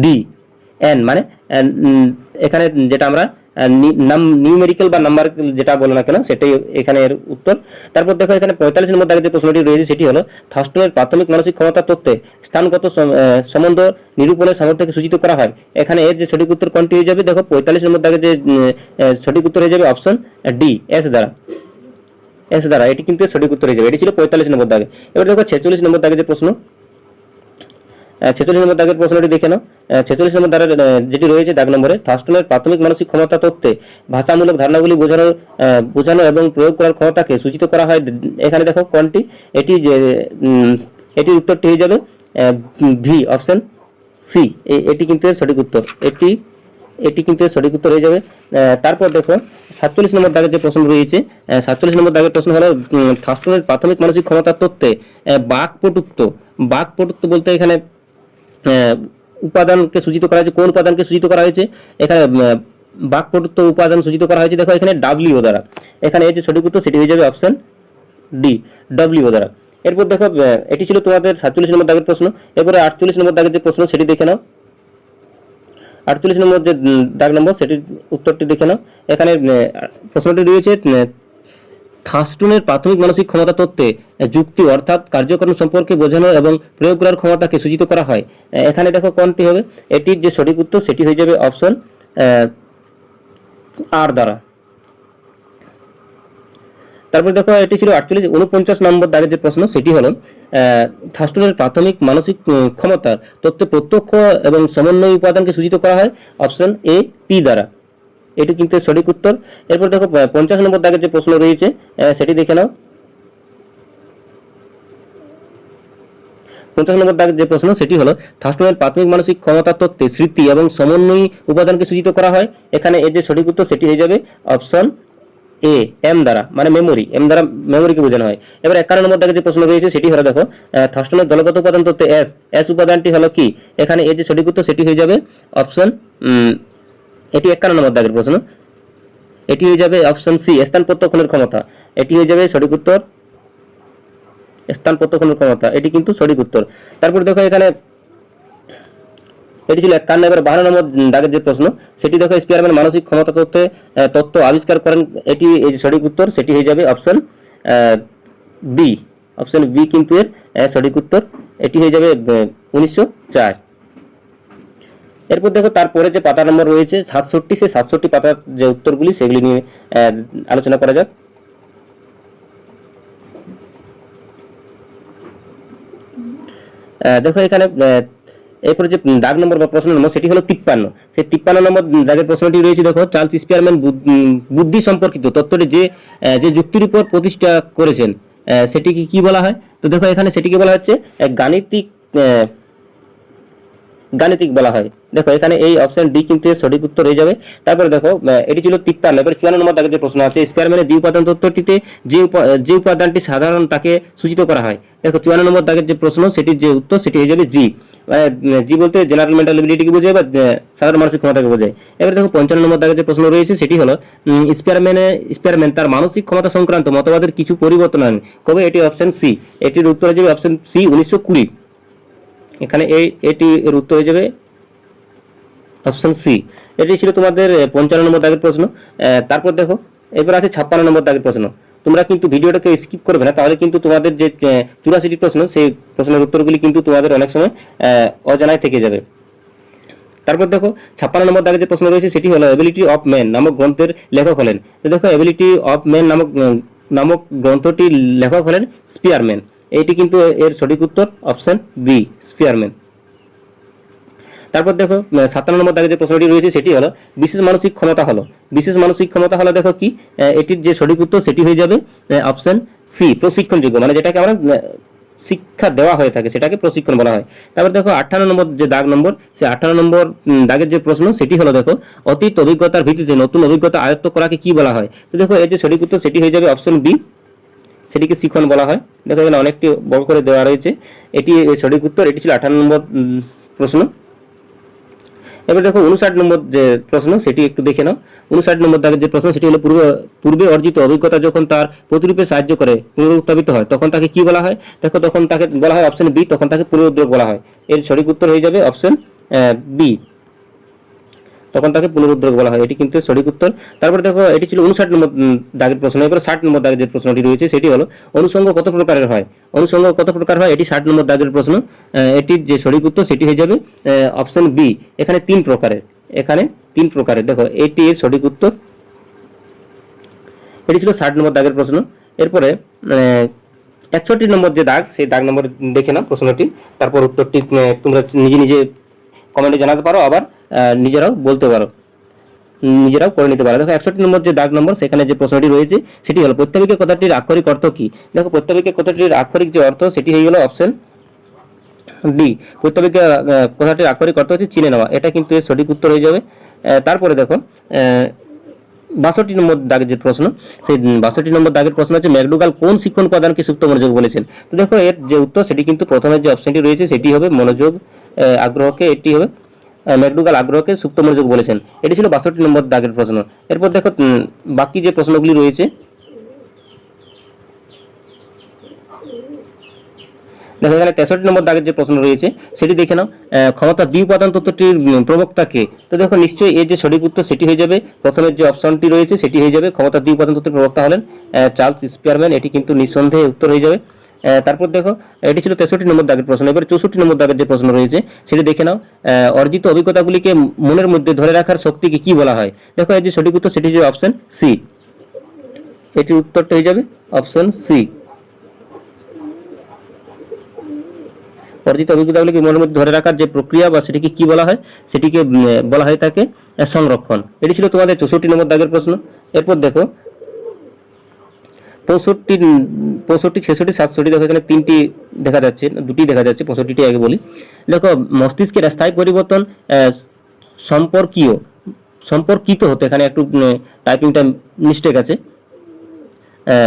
ডি, এন। মানে এখানে যেটা আমরা নিউমেরিক্যাল বা নাম্বার যেটা বলো না কেন সেটাই এখানে এর উত্তর। তারপর দেখো এখানে 45 নম্বর দাগের যে প্রশ্নটি রয়েছে সেটি হলো থার্স্টনের প্রাথমিক মানসিক ক্ষমতার তত্ত্বে স্থানগত সম্বন্ধ নিরূপণের সামর্থ্যকে সূচিত করা হয়। এখানে এর যে সঠিক উত্তর কোনটি হয়ে যাবে? দেখো 45 নম্বর দাগের যে সঠিক উত্তর হয়ে যাবে অপশন ডি, এস দ্বারা, এটি কিন্তু সঠিক উত্তর হয়ে যাবে। এটি ছিল 45 নম্বর দাগে। এবার দেখো 46 নম্বর দাগের যে প্রশ্ন, 46 নম্বর দাগের প্রশ্নটি দেখে নাও। 46 নম্বর দাগের যেটি রয়েছে দাগ নম্বরে, থার্স্টনের প্রাথমিক মানসিক ক্ষমতা তত্ত্বে ভাষামূলক ধারণাগুলি বোঝানো এবং প্রয়োগ করার ক্ষমতাকে সূচিত করা হয়। এখানে দেখো কোনটি, এটির উত্তরটি হয়ে যাবে ভি, অপশন সি, এটি কিন্তু সঠিক উত্তর, এটি কিন্তু সঠিক উত্তর হয়ে যাবে। তারপর দেখো 47 নম্বর দাগের যে প্রশ্ন রয়েছে, 47 নম্বর দাগের প্রশ্ন হলো থার্স্টনের প্রাথমিক মানসিক ক্ষমতার তত্ত্বে বাকপটুত্ব বলতে এখানে উপাদানকে সূচিত করা হয়েছে। কোন উপাদানকে সূচিত করা হয়েছে? এখানে বাকপটুত্ব উপাদান সূচিত করা হয়েছে দেখো এখানে ডাব্লিউ দ্বারা। এখানে এই যে সঠিক উত্তর সেটি হয়ে যাবে অপশন ডি, ডাব্লিউ দ্বারা। এরপর দেখো এটি ছিল তোমাদের 47 নম্বর দাগের প্রশ্ন। এরপরে 48 নম্বর দাগের যে প্রশ্ন সেটি দেখে নাও। 48 নম্বর যে দাগ নম্বর সেটির উত্তরটি দেখে নাও। এখানে প্রশ্নটি রয়েছে থার্স্টনের প্রাথমিক মানসিক ক্ষমতা তত্ত্বে যুক্তি অর্থাৎ কার্যক্রম সম্পর্কে বোঝানো এবং প্রয়োগ করার ক্ষমতাকে সূচিত করা হয়। এখানে দেখো কোনটি হবে? এটির যে সঠিক উত্তর সেটি হয়ে যাবে অপশন আর দ্বারা। তারপর দেখো এটি ছিল 49 নম্বর দাগের যে প্রশ্ন সেটি হলো থার্স্টনের প্রাথমিক মানসিক ক্ষমতার তত্ত্বে প্রত্যক্ষ এবং সমন্বয় উপাদানকে সূচিত করা হয় অপশন এ, পি দ্বারা, এটি কিন্তু সঠিক উত্তর। এরপর দেখো 50 নম্বর দাগের যে প্রশ্ন রয়েছে সেটি দেখে নাও। 50 নম্বর দাগের যে প্রশ্ন সেটি হলো থার্স্টনের প্রাথমিক মানসিক ক্ষমতার তত্ত্বে স্মৃতি এবং সমন্বয়ী উপাদানকে সূচিত করা হয়। এখানে এর যে সঠিক উত্তর সেটি হয়ে যাবে অপশন এ, এম দ্বারা, মানে মেমোরি, এম দ্বারা মেমোরিকে বোঝানো হয়। এবার 51 নম্বর দাগের যে প্রশ্ন রয়েছে সেটি হলো দেখো থার্স্টনের দলগত উপাদান তত্ত্বে এস উপাদানটি হলো কি? এখানে এর যে সঠিক উত্তর সেটি হয়ে যাবে অপশন, এটি 51 নম্বর দাগের প্রশ্ন, এটি হয়ে যাবে অপশন সি, স্থান প্রত্যক্ষণের ক্ষমতা, এটি হয়ে যাবে সঠিক উত্তর, স্থান প্রত্যক্ষণের ক্ষমতা, এটি কিন্তু সঠিক উত্তর। তারপর দেখো এখানে এটি ছিল 51। এবার 52 নম্বর দাগের যে প্রশ্ন সেটি দেখো স্পিয়ারম্যান মানসিক ক্ষমতা তত্ত্ব আবিষ্কার করেন, এটি এই যে সঠিক উত্তর সেটি হয়ে যাবে অপশন বি, অপশন বি কিন্তু এর সঠিক উত্তর, এটি হয়ে যাবে 1904। এরপর দেখো তারপরে যে পাতা নম্বর রয়েছে 67, সেই 67 পাতার যে উত্তরগুলি সেগুলি নিয়ে আলোচনা করা যাক। দেখো এখানে এরপরে যে দাগ নম্বর বা প্রশ্ন নম্বর সেটি হলো 53। সেই 53 নম্বর দাগের প্রশ্নটি রয়েছে দেখো চার্লস স্পিয়ারম্যান বুদ্ধি সম্পর্কিত তত্ত্বটি যে যুক্তির উপর প্রতিষ্ঠা করেছেন সেটিকে কি বলা হয়? তো দেখো এখানে সেটিকে বলা হচ্ছে গাণিতিক গাণিতিক বলা হয়। দেখো এখানে এই অপশন ডি কিন্তু এর সঠিক উত্তর হয়ে যাবে। তারপরে দেখো এটি ছিল 53, এবার 54 নম্বর দাগের যে প্রশ্ন আছে, স্পিয়ারম্যানের দ্বি-উপাদান তত্ত্বটিতে যে উপাদানটি সাধারণ তাকে সূচিত করা হয়। দেখো 54 নম্বর দাগের যে প্রশ্ন, সেটির যে উত্তর সেটি হয়ে যাবে জি। জি বলতে জেনারেল মেন্টাল এবিলিটিকে বোঝায় বা সাধারণ মানসিক ক্ষমতাকে বোঝায়। এবার দেখো 55 নম্বর দাগের যে প্রশ্ন রয়েছে সেটি হলো স্পিয়ারম্যান তার মানসিক ক্ষমতা সংক্রান্ত মতবাদের কিছু পরিবর্তন আনেন কবে? এটি অপশন সি। এটির উত্তর হয়ে যাবে অপশন সি 1920। এখানে এর উত্তর হয়ে যাবে অপশন সি। এটি ছিল তোমাদের 55 নম্বর দাগের প্রশ্ন। তারপর দেখো এবার আছে 56 নম্বর দাগের প্রশ্ন। তোমরা কিন্তু ভিডিওটাকে স্কিপ করবে না, তাহলে কিন্তু তোমাদের যে 84টি প্রশ্ন, সেই প্রশ্নের উত্তরগুলি কিন্তু তোমাদের অনেক সময় অজানায় থেকে যাবে। তারপর দেখো 56 নম্বর দাগে যে প্রশ্ন রয়েছে সেটি হলো এবিলিটি অফ ম্যান নামক গ্রন্থের লেখক হলেন। তো দেখো এবিলিটি অফ ম্যান নামক গ্রন্থটির লেখক হলেন স্পিয়ারম্যান। এইটি কিন্তু এর সঠিক উত্তর অপশন বি, স্পিয়ারম্যান। তারপর দেখো 57 নম্বর দাগে যে প্রশ্নটি রয়েছে সেটি হলো বিশেষ মানসিক ক্ষমতা হলো। বিশেষ মানসিক ক্ষমতা হলো দেখো কি, এটির যে সঠিক উত্তর সেটি হয়ে যাবে অপশন সি, প্রশিক্ষণযোগ্য, মানে যেটাকে আমরা শিক্ষা দেওয়া হয়ে থাকে সেটাকে প্রশিক্ষণ বলা হয়। তারপর দেখো 58 নম্বর যে দাগ নম্বর, সেই 58 নম্বর দাগের যে প্রশ্ন সেটি হলো দেখো অতীত অভিজ্ঞতার ভিত্তিতে নতুন অভিজ্ঞতা আয়ত্ত করাকে কি বলা হয়? তো দেখো এর যে সঠিক উত্তর সেটি হয়ে যাবে অপশন বি, সেটিকে শিখন বলা হয়। দেখো এখানে অনেকটি বড় করে দেওয়া রয়েছে, এটি সঠিক উত্তর। এটি ছিল 58 নম্বর প্রশ্ন। এবার দেখো 59 নম্বর যে প্রশ্ন সেটি একটু দেখে নাও। 59 নম্বর দাগের যে প্রশ্ন সেটি হলো পূর্বে অর্জিত অভিজ্ঞতা যখন তার প্রতিরূপে সাহায্য করে পুনরুত্থাপিত হয় তখন তাকে কি বলা হয়? দেখো তখন তাকে বলা হয় অপশন বি, তখন তাকে পুনরুদ্রেক বলা হয়। এর সঠিক উত্তর হয়ে যাবে অপশন বি, তখন তাকে পুনরুদ্রেক বলা হয়। এটি কিন্তু সঠিক উত্তর। তারপর দেখো এটি ছিল 59 নম্বর দাগের প্রশ্ন। এবার 60 নম্বর দাগের যে প্রশ্নটি রয়েছে সেটি হলো অনুষঙ্গ কত প্রকারের হয়? অনুষঙ্গ কত প্রকার হয়? এটি 60 নম্বর দাগের প্রশ্ন। এটির যে সঠিক উত্তর সেটি হয়ে যাবে অপশন বি, এখানে 3 প্রকারের। এখানে 3 প্রকারের। দেখো এটি এর সঠিক উত্তর। এটি ছিল 60 নম্বর দাগের প্রশ্ন। এরপরে 61 নম্বর যে দাগ, সেই দাগ নম্বর দেখে নাও প্রশ্নটি, তারপর উত্তরটি তোমরা নিজে নিজে কমেন্টে জানাতে পারো, আবার নিজেরাও বলতে পারো, নিজেরাও করে নিতে পারো। দেখো 61 নম্বর যে দাগ নম্বর, সেখানে যে প্রশ্নটি রয়েছে সেটি হলো প্রত্যাবিকের কথাটির আক্ষরিক অর্থ কি? দেখো প্রত্যাবিকের কথাটির আক্ষরিক যে অর্থ সেটি হয়ে গেল অপশন ডি, প্রত্যাবিকের কথাটির আক্ষরিক অর্থ হচ্ছে চিনে নেওয়া। এটা কিন্তু এর সঠিক উত্তর হয়ে যাবে। তারপরে দেখো 62 নম্বর দাগের যে প্রশ্ন, সেই 62 নম্বর দাগের প্রশ্ন হচ্ছে ম্যাকডুগাল কোন শিক্ষণ উপাদানকে সুপ্ত মনোযোগ বলেছেন? তো দেখো এর যে উত্তর সেটি কিন্তু প্রথমে যে অপশনটি রয়েছে সেটি হবে মনোযোগ, আগ্রহকে, এটি হবে ম্যাকডুগাল আগ্রহকে সুপ্ত মনোযোগ বলেছেন। এটি ছিল 62 নম্বর দাগের প্রশ্ন। এরপর দেখো বাকি যে প্রশ্নগুলি রয়েছে, দেখো এখানে 63 নম্বর দাগের যে প্রশ্ন রয়েছে সেটি দেখে নাও। ক্ষমতা দ্বি-উপাদান তত্ত্বটির প্রবক্তা কে? তো দেখো নিশ্চয়ই এর যে সঠিক উত্তর সেটি হয়ে যাবে প্রথমের যে অপশনটি রয়েছে সেটি হয়ে যাবে ক্ষমতা দ্বি-উপাদান তত্ত্বের প্রবক্তা হলেন চার্লস স্পিয়ারম্যান। এটি কিন্তু নিঃসন্দেহে উত্তর হয়ে যাবে। তারপর দেখো এটি ছিল 63 নম্বর দাগের প্রশ্ন। এবার 64 নম্বর দাগের যে প্রশ্ন রয়েছে সেটি দেখে নাও। অর্জিত অভিজ্ঞতাগুলিকে মনের মধ্যে ধরে রাখার শক্তিকে কি বলা হয়? দেখো এর যে সঠিক উত্তর সেটি হয়ে অপশন সি, এটির উত্তরটা হয়ে যাবে অপশন সি। অর্জিত অভিজ্ঞতাগুলিকে মনের মধ্যে ধরে রাখার যে প্রক্রিয়া বা সেটিকে কি বলা হয়? সেটিকে বলা হয় তাকে সংরক্ষণ। এটি ছিল তোমাদের 64 নম্বর দাগের প্রশ্ন। এরপর দেখো 65, 66, 67, দেখো এখানে 3টি দেখা যাচ্ছে, 2টি দেখা যাচ্ছে, 65টি আগে বলি। দেখো মস্তিষ্কের স্থায়ী পরিবর্তন সম্পর্কিত হতে, এখানে একটু টাইপিংটা মিস্টেক আছে,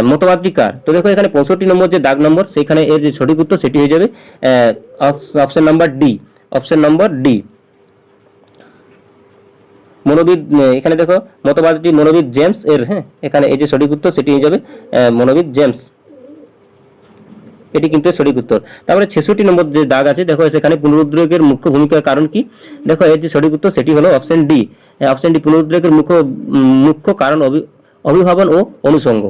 মতবাদটি কার? তো দেখো এখানে 65 নম্বর যে দাগ নম্বর, সেখানে এর যে সঠিক উত্তর সেটি হয়ে যাবে option number D, option number D, মনোবিদ। এখানে দেখো মতবাদটি মনোবিদ জেমস এর, হ্যাঁ, এখানে এই যে সঠিক উত্তর সেটি হয়ে যাবে মনোবিদ জেমস। এটি কিন্তু সঠিক উত্তর। তারপরে 66 নম্বর যে দাগ আছে, দেখো সেখানে পুনরুদ্রেকের মুখ্য ভূমিকার কারণ কি? দেখো এর যে সঠিক উত্তর সেটি হলো অপশন ডি, অপশন ডি, পুনরুদ্রেকের মুখ্য কারণ অভিভাবন ও অনুষঙ্গ।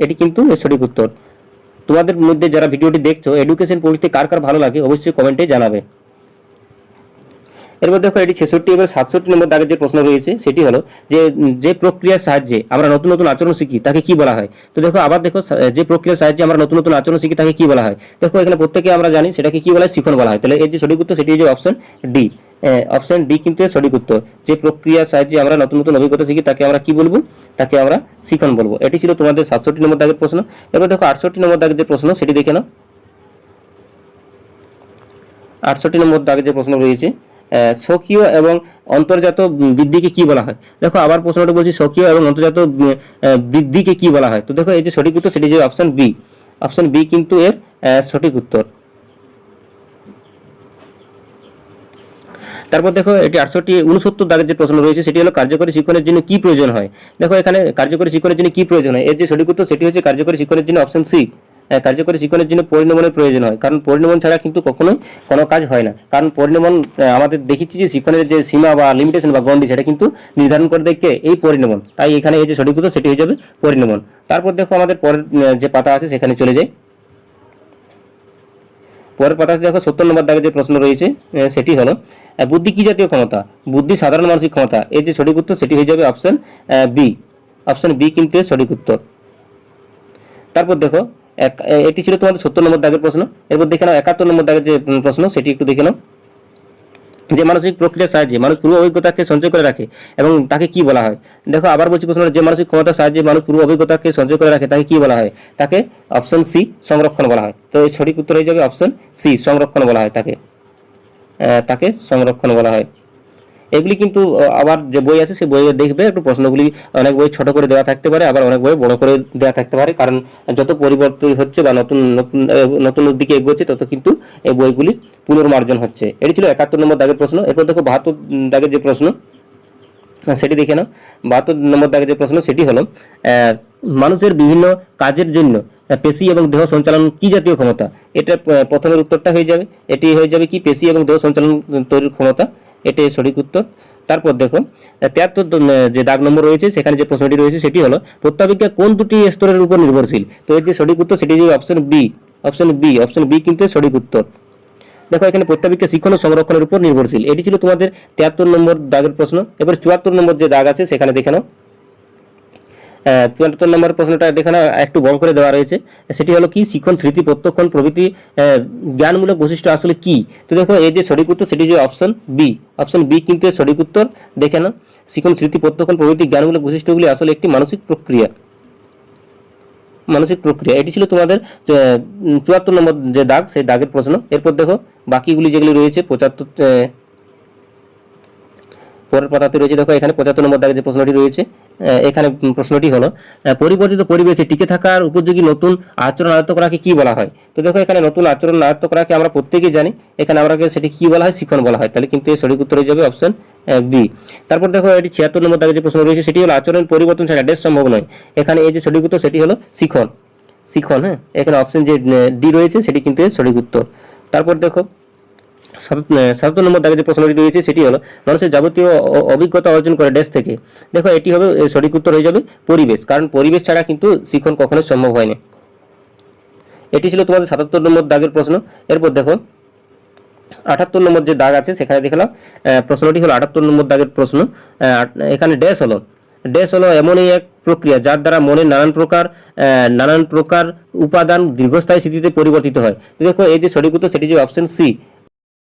এটি কিন্তু এর সঠিক উত্তর। তোমাদের মধ্যে যারা ভিডিওটি দেখছো এডুকেশন পড়তে কার কার ভালো লাগে অবশ্যই কমেন্টে জানাবে। এরপর দেখো এটি 66। এবার 67 নম্বর দাগের যে প্রশ্ন রয়েছে সেটি হলো যে প্রক্রিয়ার সাহায্যে আমরা নতুন নতুন আচরণ শিখি তাকে কি বলা হয়? তো দেখো আবার দেখো যে প্রক্রিয়ার সাহায্যে আমরা নতুন নতুন আচরণ শিখি তাকে কি বলা হয়? দেখো এখানে প্রত্যেকে আমরা জানি সেটাকে কি বলা হয়, শিখন বলা হয়। তাহলে এর যে সঠিক উত্তর সেটি হচ্ছে অপশন ডি, অপশন ডি কিন্তু এর সঠিক উত্তর। যে প্রক্রিয়ার সাহায্যে আমরা নতুন নতুন অভিজ্ঞতা শিখি তাকে আমরা কি বলবো? তাকে আমরা শিখন বলবো। এটি ছিল তোমাদের 67 নম্বর দাগের প্রশ্ন। এবার দেখো 68 নম্বর দাগের যে প্রশ্ন সেটি দেখে নাও। 68 নম্বর দাগের যে প্রশ্ন রয়েছে স্বকীয় এবং অন্তর্জাত বৃদ্ধিকে কি বলা হয়? দেখো আবার প্রশ্নটা বলছি, স্বকীয় এবং অন্তর্জাত বৃদ্ধিকে কি বলা হয়? তো দেখো এই যে সঠিক উত্তর সেটি যে অপশন বি। অপশন বি কিন্তু এর সঠিক উত্তর। তারপর দেখো এটি 68 দাগের যে প্রশ্ন রয়েছে সেটি হলো কার্যকরী শিক্ষণের জন্য কি প্রয়োজন হয়? দেখো এখানে কার্যকরী শিক্ষণের জন্য কি প্রয়োজন হয়, এর যে সঠিক উত্তর সেটি হচ্ছে কার্যকরী শিক্ষণের জন্য অপশন সি। কার্যকরী শিক্ষণের জন্য পরিণমনের প্রয়োজন হয়, কারণ পরিণমন ছাড়া কিন্তু কখনোই কোনো কাজ হয় না। কারণ পরিণমন আমাদের দেখেছি যে শিক্ষণের যে সীমা বা লিমিটেশন বা গণ্ডি সেটা কিন্তু নির্ধারণ করে দেখে এই পরিণমন। তাই এখানে এই যে সঠিক উত্তর সেটি হয়ে যাবে পরিণমন। তারপর দেখো আমাদের পরের যে পাতা আছে সেখানে চলে যাই। পরের পাতাতে দেখো 70 নম্বর দাগে যে প্রশ্ন রয়েছে সেটি হলো বুদ্ধি কি জাতীয় ক্ষমতা? বুদ্ধি সাধারণ মানসিক ক্ষমতা। এর যে সঠিক উত্তর সেটি হয়ে যাবে অপশন বি। অপশন বি কিন্তু এর সঠিক উত্তর। তারপর দেখো এটি ছিল তোমাদের 70 নম্বর দাগের প্রশ্ন। এরপর দেখে নাও 71 নম্বর দাগের যে প্রশ্ন সেটি একটু দেখে নাও। যে মানসিক প্রক্রিয়ার সাহায্যে মানুষ পূর্ব অভিজ্ঞতাকে সঞ্চয় করে রাখে এবং তাকে কি বলা হয়? দেখো আবার বলছি প্রশ্ন, যে মানসিক ক্ষমতার সাহায্যে মানুষ পূর্ব অভিজ্ঞতাকে সঞ্চয় করে রাখে তাকে কি বলা হয়? তাকে অপশন সি সংরক্ষণ বলা হয়। তো এই সঠিক উত্তর হয়ে যাবে অপশন সি সংরক্ষণ বলা হয় তাকে। তাকে সংরক্ষণ বলা হয়। এগুলি কিন্তু আবার যে বই আছে সেই বইয়ে দেখবে একটু প্রশ্নগুলি অনেক বই ছোট করে দেওয়া থাকতে পারে, আবার অনেক বই বড় করে দেওয়া থাকতে পারে, কারণ যত পরিবর্তন হচ্ছে বা নতুন নতুন নতুন দিকে এগোচ্ছে তত কিন্তু এই বইগুলি পুনর্মার্জন হচ্ছে। এটি ছিল 71 নম্বর দাগের প্রশ্ন। এরপর দেখো 72 দাগের যে প্রশ্ন সেটি দেখে নাও। 72 নম্বর দাগের যে প্রশ্ন সেটি হলো মানুষের বিভিন্ন কাজের জন্য পেশি এবং দেহ সঞ্চালন কি জাতীয় ক্ষমতা? এটা প্রথমের উত্তরটা হয়ে যাবে, এটি হয়ে যাবে কি পেশি এবং দেহ সঞ্চালন তৈরির ক্ষমতা, এটাই সঠিক উত্তর। তারপর দেখো 73 যে দাগ নম্বর রয়েছে সেখানে যে প্রশ্নটি রয়েছে সেটি হলো প্রত্যাবিজ্ঞা কোন দুটি স্তরের উপর নির্ভরশীল? তো এর যে সঠিক উত্তর সেটি হবে option B. Option B. Option B কিন্তু সঠিক উত্তর। দেখো এখানে প্রত্যাবিজ্ঞা শিক্ষণ ও সংরক্ষণের উপর নির্ভরশীল। এটি ছিল তোমাদের 73 নম্বর দাগের প্রশ্ন। এবার 74 নম্বর যে দাগ আছে সেখানে দেখে নাও। 74 নম্বর প্রশ্নটা দেখে নাও, একটু বড় করে দেওয়া রয়েছে। সেটি হলো কি শিক্ষণ, স্মৃতি, প্রত্যক্ষণ প্রভৃতি জ্ঞানমূলক বৈশিষ্ট্য আসলে কি? তো দেখো এই যে সঠিক উত্তর সেটি যে অপশন বি। অপশন বি কিন্তু সঠিক উত্তর। দেখে নাও, শিক্ষণ, স্মৃতি, প্রত্যক্ষণ প্রভৃতি জ্ঞানমূলক বৈশিষ্ট্যগুলি আসলে একটি মানসিক প্রক্রিয়া। মানসিক প্রক্রিয়া। এটি ছিল তোমাদের 74 নম্বর যে দাগ সেই দাগের প্রশ্ন। এরপর দেখো বাকিগুলি যেগুলি রয়েছে 75 পরের পাতাতে রয়েছে। দেখো এখানে 75 নম্বর দাগে যে প্রশ্নটি রয়েছে, এখানে প্রশ্নটি হলো পরিবর্তিত পরিবেশে টিকে থাকার উপযোগী নতুন আচরণ আয়ত্ত করাকে কি বলা হয়? তো দেখো এখানে নতুন আচরণ আয়ত্ত করাকে আমরা প্রত্যেকেই জানি, এখানে আমরা সেটি কি বলা হয়? শিক্ষণ বলা হয়। তাহলে কিন্তু এর সঠিক উত্তর হয়ে যাবে অপশন বি। তারপর দেখো এটি 76 নম্বর দাগে যে প্রশ্ন রয়েছে সেটি হলো আচরণ পরিবর্তন ছাড়া ড্যাশ সম্ভব নয়। এখানে এই যে সঠিক উত্তর সেটি হলো শিক্ষণ। শিক্ষণ, হ্যাঁ, এখানে অপশন যে ডি রয়েছে সেটি কিন্তু এর সঠিক উত্তর। তারপর দেখো 77 নম্বর দাগে যে প্রশ্নটি রয়েছে সেটি হলো মানুষের যাবতীয় অভিজ্ঞতা অর্জন করে ড্যাশ থেকে। দেখো এটি হবে সঠিক উত্তর হয়ে যাবে পরিবেশ, কারণ পরিবেশ ছাড়া কিন্তু শিক্ষণ কখনো সম্ভব হয় না। এটি ছিল তোমাদের 77 নম্বর দাগের প্রশ্ন। এরপর দেখো 78 নম্বর যে দাগ আছে সেখানে দেখলাম প্রশ্নটি হলো 78 নম্বর দাগের প্রশ্ন। এখানে ড্যাশ হলো এমনই এক প্রক্রিয়া যার দ্বারা মনের নানান প্রকার উপাদান দীর্ঘস্থায়ী স্মৃতিতে পরিবর্তিত হয়। দেখো এই যে সঠিক উত্তর সেটি যে অপশন সি।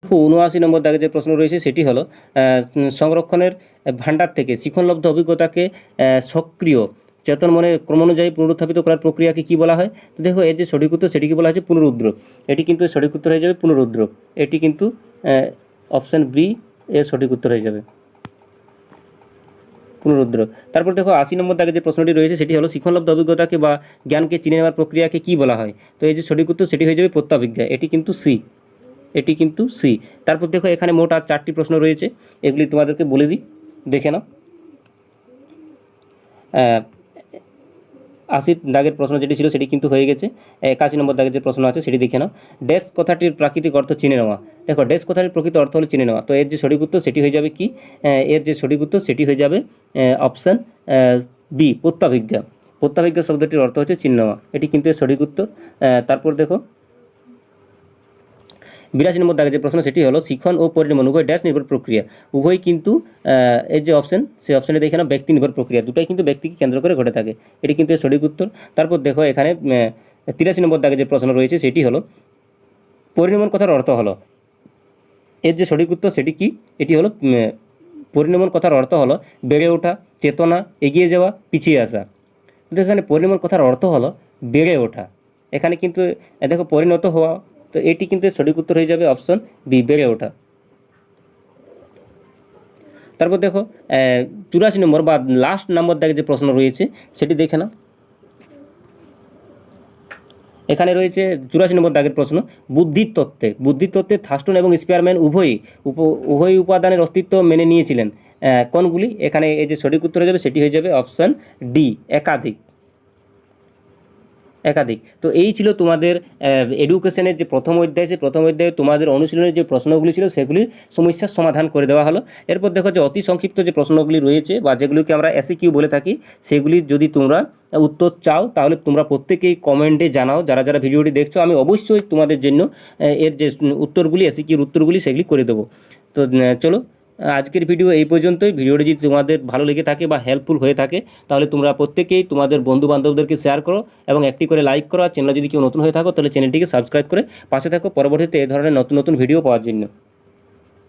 79 নম্বর দাগে যে প্রশ্ন রয়েছে সেটি হলো সংরক্ষণের ভাণ্ডার থেকে শিক্ষণলব্ধ অভিজ্ঞতাকে সক্রিয় চেতন মনে ক্রমানুযায়ী পুনরুত্থাপিত করার প্রক্রিয়াকে কি বলা হয়? তো দেখো এর যে সঠিক উত্তর সেটিকে বলা হয়েছে পুনরুদ্যোগ। এটি কিন্তু সঠিক উত্তর হয়ে যাবে পুনরুদ্যোগ। এটি কিন্তু অপশন বি এর সঠিক উত্তর হয়ে যাবে পুনরুদ্যোগ। তারপর দেখো 80 নম্বর দাগে যে প্রশ্নটি রয়েছে সেটি হলো শিক্ষণলব্ধ অভিজ্ঞতাকে বা জ্ঞানকে চিনে নেওয়ার প্রক্রিয়াকে কি বলা হয়? তো এই যে সঠিক উত্তর সেটি হয়ে যাবে প্রত্যাবিজ্ঞা। এটি কিন্তু সি। এটি কিন্তু সি। তারপর দেখো এখানে মোট আর 4টি প্রশ্ন রয়েছে, এগুলি তোমাদেরকে বলে দিই, দেখে নাও। 80 দাগের প্রশ্ন যেটি ছিল সেটি কিন্তু হয়ে গেছে। 81 নম্বর দাগের যে প্রশ্ন আছে সেটি দেখে নাও। ড্যাশ কথাটির প্রাকৃতিক অর্থ চিনে নেওয়া। দেখো ড্যাশ কথাটির প্রকৃত অর্থ হলো চিনে নেওয়া। তো এর যে সঠিক উত্তর সেটি হয়ে যাবে কি? এর যে সঠিক উত্তর সেটি হয়ে যাবে অপশান বি প্রত্যাবিজ্ঞা। প্রত্যাবিজ্ঞা শব্দটির অর্থ হচ্ছে চিনে নেওয়া। এটি কিন্তু এর সঠিক উত্তর। তারপর দেখো 82 নম্বর দাগে যে প্রশ্ন সেটি হলো শিক্ষণ ও পরিণমন উভয় ড্যাশ নির্ভর প্রক্রিয়া। উভয় কিন্তু এর যে অপশন সেই অপশনে দেখে না ব্যক্তি নির্ভর প্রক্রিয়া, দুটাই কিন্তু ব্যক্তিকে কেন্দ্র করে ঘটে থাকে। এটি কিন্তু সঠিক উত্তর। তারপর দেখো এখানে 83 নম্বর দাগে যে প্রশ্ন রয়েছে সেটি হলো পরিণমন কথার অর্থ হলো। এর যে সঠিক উত্তর সেটি কি? এটি হলো পরিণমন কথার অর্থ হলো বেড়ে ওঠা, চেতনা, এগিয়ে যাওয়া, পিছিয়ে আসা। এখানে পরিণমন কথার অর্থ হলো বেড়ে ওঠা। এখানে কিন্তু দেখো পরিণত হওয়া, তো এটি কিন্তু সঠিক উত্তর হয়ে যাবে অপশন বি বেড়ে ওঠা। তারপর দেখো 84 নম্বর বা লাস্ট নাম্বার দাগে যে প্রশ্ন রয়েছে সেটি দেখে নাও। এখানে রয়েছে 84 নম্বর দাগের প্রশ্ন, বুদ্ধির তত্ত্বে থার্স্টন এবং স্পিয়ারম্যান উভয়ই উপাদানের অস্তিত্ব মেনে নিয়েছিলেন। কোনগুলি? এখানে এই যে সঠিক উত্তর হয়ে যাবে সেটি হয়ে যাবে অপশান ডি, একাধিক। তো এই ছিল তোমাদের এডুকেশনের যে প্রথম অধ্যায়, সেই প্রথম অধ্যায়ে তোমাদের অনুশীলনের যে প্রশ্নগুলি ছিল সেগুলির সমস্যার সমাধান করে দেওয়া হলো। এরপর দেখো যে অতি সংক্ষিপ্ত যে প্রশ্নগুলি রয়েছে বা যেগুলিকে আমরা এসিকিউ বলে থাকি, সেগুলি যদি তোমরা উত্তর চাও তাহলে তোমরা প্রত্যেকেই কমেন্টে জানাও। যারা যারা ভিডিওটি দেখছো, আমি অবশ্যই তোমাদের জন্য এর যে উত্তরগুলি, এসিকিউর উত্তরগুলি সেগুলি করে দেবো। তো চলো, আজকের ভিডিও এই পর্যন্তই। ভিডিওটি যদি তোমাদের ভালো লেগে থাকে বা হেল্পফুল হয়ে থাকে তাহলে তোমরা প্রত্যেকেই তোমাদের বন্ধু বান্ধবদেরকে শেয়ার করো এবং একটি করে লাইক করো। আর চ্যানেল যদি কেউ নতুন হয়ে থাকো তাহলে চ্যানেলটিকে সাবস্ক্রাইব করে পাশে থাকো পরবর্তীতে এই ধরনের নতুন নতুন ভিডিও পাওয়ার জন্য।